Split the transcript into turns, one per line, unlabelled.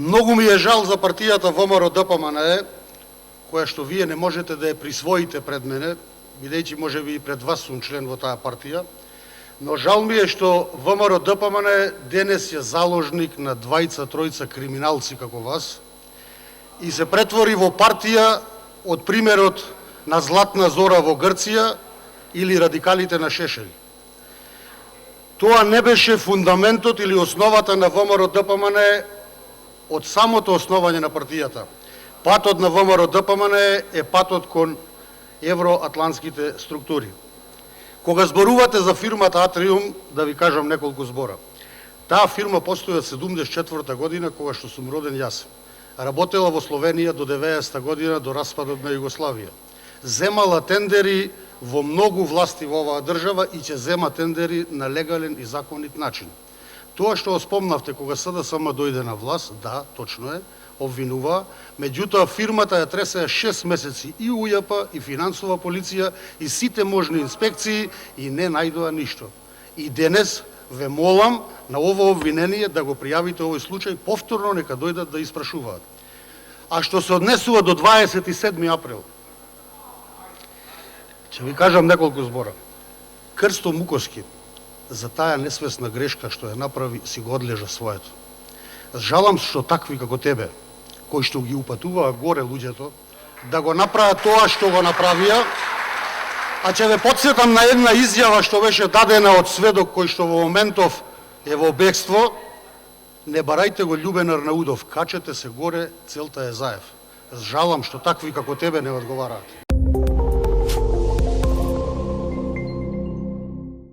Многу ми е жал за партијата ВМРО-ДПМНЕ, која што вие не можете да ја присвоите пред мене, бидејќи можеби и пред вас сум член во таа партија, но жал ми е што ВМРО-ДПМНЕ денес е заложник на двајца-тројца криминалци како вас и се претвори во партија од примерот на Златна Зора во Грција или радикалите на Шешел. Тоа не беше фундаментот или основата на ВМРО-ДПМНЕ од самото основање на партијата. Патот на ВМРО-ДПМНЕ е патот кон евроатлантските структури. Кога зборувате за фирмата Атриум, да ви кажам неколку збора. Таа фирма постои од 74 година, кога што сум роден јас. Работела во Словенија до 90 година, до распадот на Југославија. Земала тендери во многу власти во оваа држава и ќе зема тендери на легален и законит начин. Тоа што спомнавте кога СДСМ дојде на власт, да, точно е, обвинува, меѓутоа фирмата ја тресеа 6 месеци и УЈП, и финансова полиција, и сите можни инспекции и не најдоа ништо. И денес ве молам на ово обвинение да го пријавите овој случај, повторно нека дојдат да испрашуваат. А што се однесува до 27 април, ќе ви кажам неколку збора. Крсто Муковски за таа несвесна грешка што ја направи си го одлежа своето. Жалам што такви како тебе, кои што ги упатуваа горе луѓето, да го направат тоа што го направија, а ќе ве потсетам на една изјава што беше дадена од сведок кој што во моментов е во бегство: не барајте го Љубен Арнаудов, качете се горе, целта е заев. Жалам што такви како тебе не одговараат.